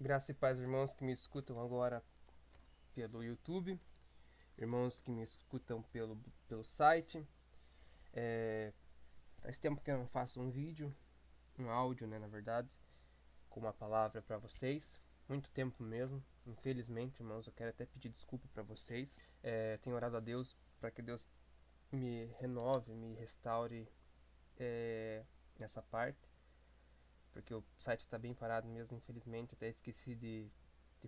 Graça e paz, irmãos que me escutam agora pelo YouTube, irmãos que me escutam pelo site. Faz tempo que eu não faço um vídeo, um áudio, né, na verdade, com uma palavra para vocês. Muito tempo mesmo. Infelizmente, irmãos, eu quero até pedir desculpa para vocês. Tenho orado a Deus para que Deus me renove, me restaure nessa parte, porque o site está bem parado mesmo, infelizmente. Até esqueci de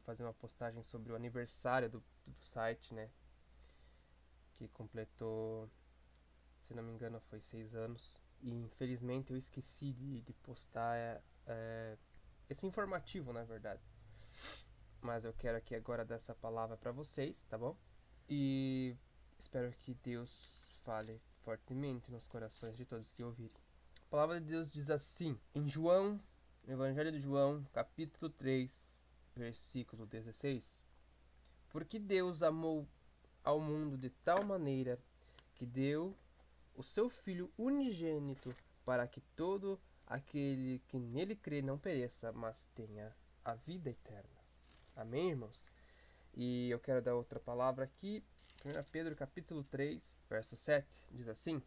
fazer uma postagem sobre o aniversário do site, né? Que completou, se não me engano, foi 6 anos. E infelizmente eu esqueci de postar esse informativo, na verdade. Mas eu quero aqui agora dar essa palavra para vocês, tá bom? E espero que Deus fale fortemente nos corações de todos que ouvirem. A palavra de Deus diz assim, em João, no Evangelho de João, capítulo 3, versículo 16: Porque Deus amou ao mundo de tal maneira que deu o seu Filho unigênito, para que todo aquele que nele crê não pereça, mas tenha a vida eterna. Amém, irmãos? E eu quero dar outra palavra aqui. 1 Pedro capítulo 3, verso 7, diz assim: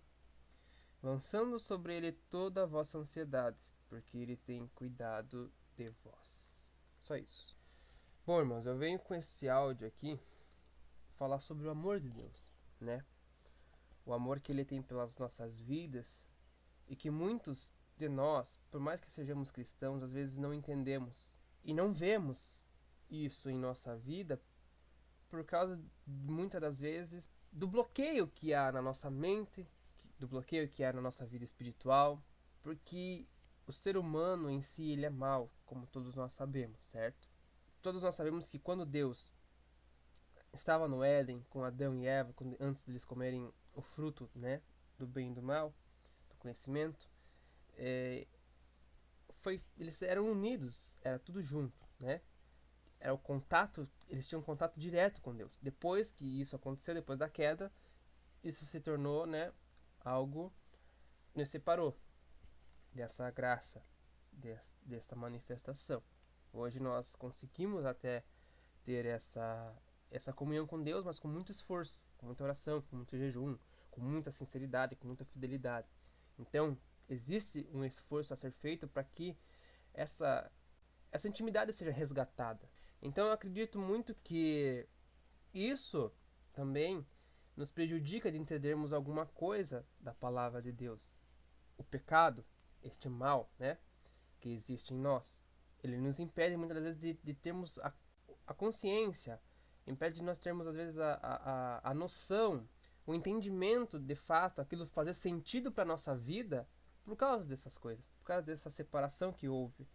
Lançando sobre ele toda a vossa ansiedade, porque ele tem cuidado de vós. Só isso. Bom, irmãos, eu venho com esse áudio aqui falar sobre o amor de Deus, né? O amor que ele tem pelas nossas vidas e que muitos de nós, por mais que sejamos cristãos, às vezes não entendemos e não vemos isso em nossa vida por causa, muitas das vezes, do bloqueio que há na nossa mente, do bloqueio que há na nossa vida espiritual, porque o ser humano em si ele é mau, como todos nós sabemos, certo? Todos nós sabemos que quando Deus estava no Éden com Adão e Eva, antes de eles comerem o fruto, né, do bem e do mal, do conhecimento, é, eles eram unidos, era tudo junto, né? Era o contato, eles tinham contato direto com Deus. Depois que isso aconteceu, depois da queda, isso se tornou, né, algo nos separou dessa graça, dessa manifestação. Hoje nós conseguimos até ter essa comunhão com Deus, mas com muito esforço, com muita oração, com muito jejum, com muita sinceridade, com muita fidelidade. Então, existe um esforço a ser feito para que essa, essa intimidade seja resgatada. Então, eu acredito muito que isso também nos prejudica de entendermos alguma coisa da palavra de Deus. O pecado, este mal, né, que existe em nós, ele nos impede muitas vezes de termos a consciência, impede de nós termos às vezes a noção, o entendimento de fato, aquilo fazer sentido para a nossa vida por causa dessas coisas, por causa dessa separação que houve,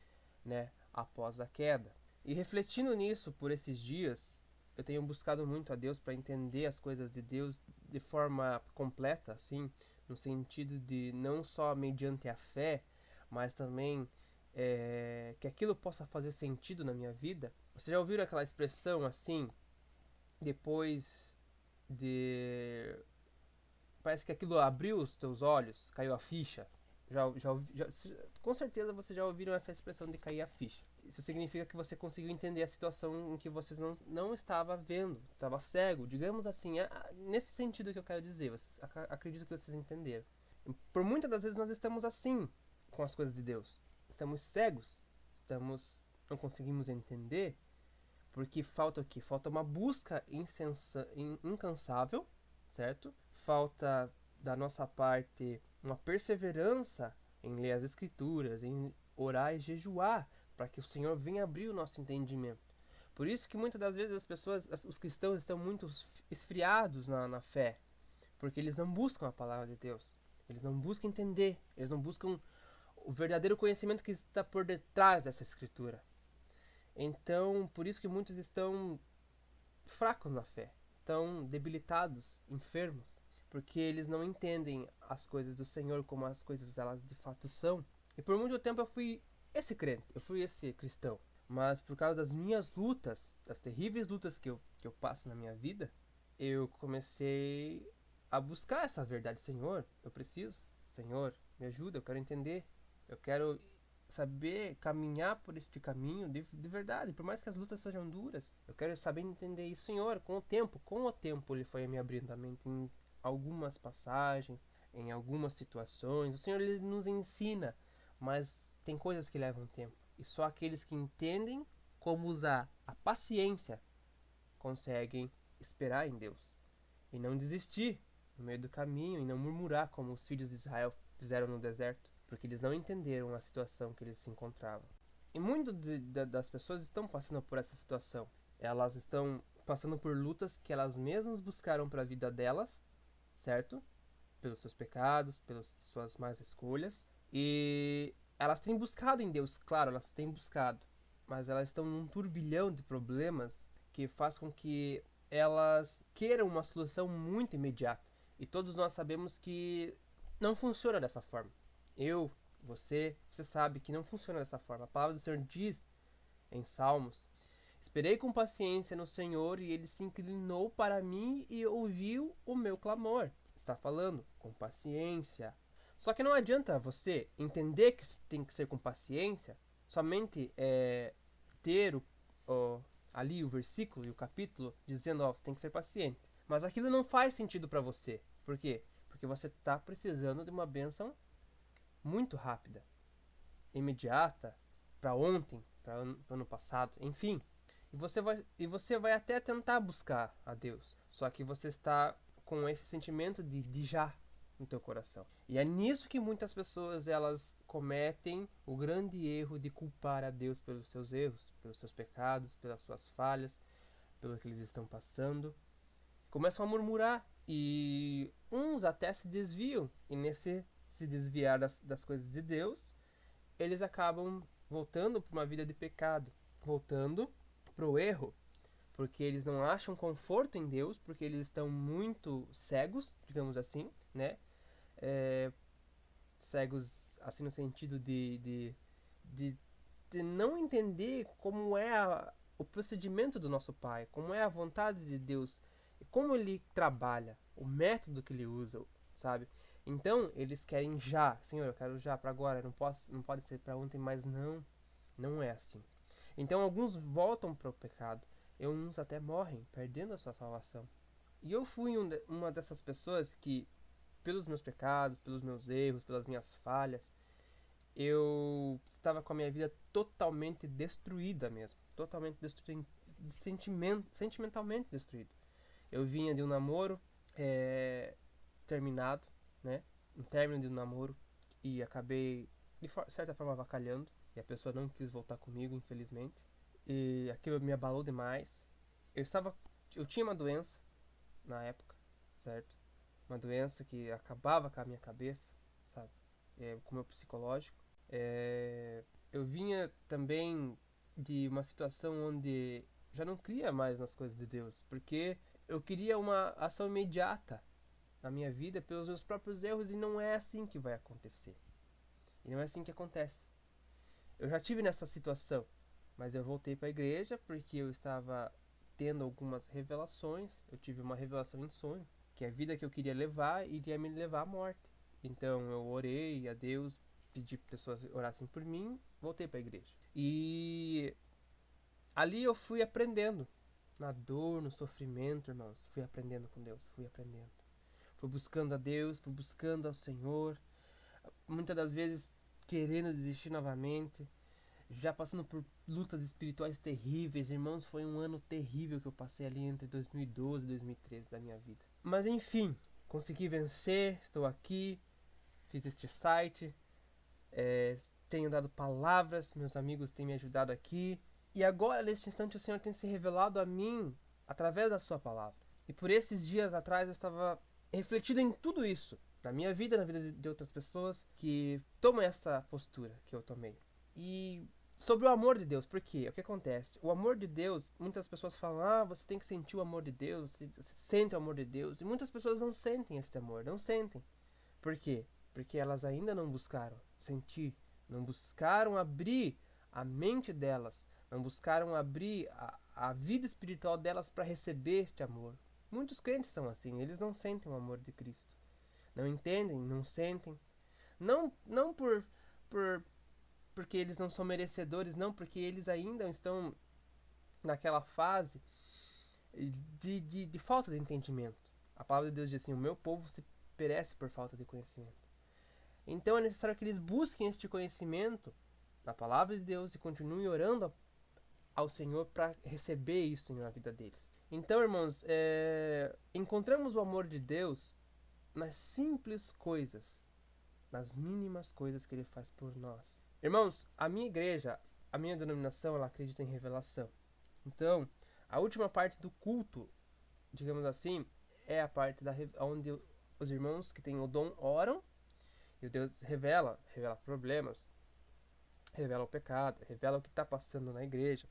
né, após a queda. E refletindo nisso por esses dias, eu tenho buscado muito a Deus para entender as coisas de Deus de forma completa, assim, no sentido de não só mediante a fé, mas também que aquilo possa fazer sentido na minha vida. Você já ouviu aquela expressão assim, depois de. Parece que aquilo abriu os teus olhos, caiu a ficha? Com certeza vocês já ouviram essa expressão de cair a ficha. Isso significa que você conseguiu entender a situação em que você não estava vendo, estava cego, digamos assim, nesse sentido que eu quero dizer. Acredito que vocês entenderam. Por muitas das vezes nós estamos assim com as coisas de Deus. Estamos cegos, não conseguimos entender, porque falta o quê? Falta uma busca incansável, certo? Falta da nossa parte uma perseverança em ler as escrituras, em orar e jejuar, para que o Senhor venha abrir o nosso entendimento. Por isso que muitas das vezes as pessoas, os cristãos estão muito esfriados na fé, porque eles não buscam a palavra de Deus. Eles não buscam entender, eles não buscam o verdadeiro conhecimento que está por detrás dessa escritura. Então, por isso que muitos estão fracos na fé, estão debilitados, enfermos, porque eles não entendem as coisas do Senhor como as coisas elas de fato são. E por muito tempo eu fui esse crente, eu fui esse cristão. Mas por causa das minhas lutas, das terríveis lutas que eu passo na minha vida, eu comecei a buscar essa verdade. Senhor, eu preciso. Senhor, me ajuda, eu quero entender. Eu quero saber caminhar por este caminho de verdade, por mais que as lutas sejam duras. Eu quero saber entender isso, Senhor, com o tempo Ele foi me abrindo a mente em algumas passagens, em algumas situações. O Senhor Ele nos ensina, mas tem coisas que levam tempo. E só aqueles que entendem como usar a paciência conseguem esperar em Deus e não desistir no meio do caminho e não murmurar como os filhos de Israel fizeram no deserto, porque eles não entenderam a situação que eles se encontravam. E muitas das pessoas estão passando por essa situação. Elas estão passando por lutas que elas mesmas buscaram para a vida delas, certo? Pelos seus pecados, pelas suas más escolhas. E elas têm buscado em Deus, claro, elas têm buscado. Mas elas estão num turbilhão de problemas que faz com que elas queiram uma solução muito imediata. E todos nós sabemos que não funciona dessa forma. Você sabe que não funciona dessa forma. A palavra do Senhor diz em Salmos: esperei com paciência no Senhor e ele se inclinou para mim e ouviu o meu clamor. Está falando com paciência. Só que não adianta você entender que tem que ser com paciência, somente ter ali o versículo e o capítulo dizendo, ó, você tem que ser paciente. Mas aquilo não faz sentido para você. Por quê? Porque você está precisando de uma bênção muito rápida, imediata, para ontem, para ano passado, enfim. E você vai até tentar buscar a Deus, só que você está com esse sentimento de já no teu coração. E é nisso que muitas pessoas elas cometem o grande erro de culpar a Deus pelos seus erros, pelos seus pecados, pelas suas falhas, pelo que eles estão passando. Começam a murmurar e uns até se desviam. E nesse se desviar das coisas de Deus, eles acabam voltando para uma vida de pecado, voltando para o erro, porque eles não acham conforto em Deus, porque eles estão muito cegos, digamos assim, né? Cegos, assim, no sentido de não entender como é o procedimento do nosso Pai, como é a vontade de Deus, como Ele trabalha, o método que Ele usa, sabe? Então, eles querem já, Senhor, eu quero já, para agora, não pode ser para ontem, mas não é assim. Então, alguns voltam para o pecado, e uns até morrem, perdendo a sua salvação. E eu fui uma dessas pessoas que, pelos meus pecados, pelos meus erros, pelas minhas falhas, eu estava com a minha vida totalmente destruída mesmo. Totalmente destruída, sentimentalmente destruída. Eu vinha de um namoro terminado, né? Um término de um namoro, e acabei, de certa forma, avacalhando. E a pessoa não quis voltar comigo, infelizmente. E aquilo me abalou demais. Eu tinha uma doença na época, certo? Uma doença que acabava com a minha cabeça, sabe? Com o meu psicológico. Eu vinha também de uma situação onde já não cria mais nas coisas de Deus, porque eu queria uma ação imediata na minha vida pelos meus próprios erros, e não é assim que vai acontecer. E não é assim que acontece. Eu já tive nessa situação, mas eu voltei para a igreja porque eu estava tendo algumas revelações. Eu tive uma revelação em sonho, que a vida que eu queria levar iria me levar à morte. Então eu orei a Deus, pedi que pessoas orassem por mim, voltei para a igreja. E ali eu fui aprendendo, na dor, no sofrimento, irmãos, fui aprendendo com Deus, fui aprendendo. Fui buscando a Deus, fui buscando ao Senhor, muitas das vezes querendo desistir novamente, já passando por lutas espirituais terríveis. Irmãos, foi um ano terrível que eu passei ali entre 2012 e 2013 da minha vida. Mas enfim, consegui vencer, estou aqui, fiz este site, tenho dado palavras, meus amigos têm me ajudado aqui. E agora, neste instante, o Senhor tem se revelado a mim através da sua palavra. E por esses dias atrás eu estava refletindo em tudo isso, na minha vida, na vida de outras pessoas que tomam essa postura que eu tomei. E sobre o amor de Deus, por quê? O que acontece? O amor de Deus, muitas pessoas falam, você tem que sentir o amor de Deus, você sente o amor de Deus. E muitas pessoas não sentem esse amor, não sentem. Por quê? Porque elas ainda não buscaram sentir, não buscaram abrir a mente delas, não buscaram abrir a vida espiritual delas para receber este amor. Muitos crentes são assim, eles não sentem o amor de Cristo. Não entendem, não sentem. Não por porque eles não são merecedores, não, porque eles ainda estão naquela fase de falta de entendimento. A palavra de Deus diz assim: o meu povo se perece por falta de conhecimento. Então é necessário que eles busquem este conhecimento na palavra de Deus e continuem orando ao Senhor para receber isso na vida deles. Então, irmãos, encontramos o amor de Deus nas simples coisas, nas mínimas coisas que Ele faz por nós. Irmãos, a minha igreja, a minha denominação, ela acredita em revelação. Então, a última parte do culto, digamos assim, é a parte onde os irmãos que têm o dom oram e Deus revela problemas, revela o pecado, revela o que está passando na igreja.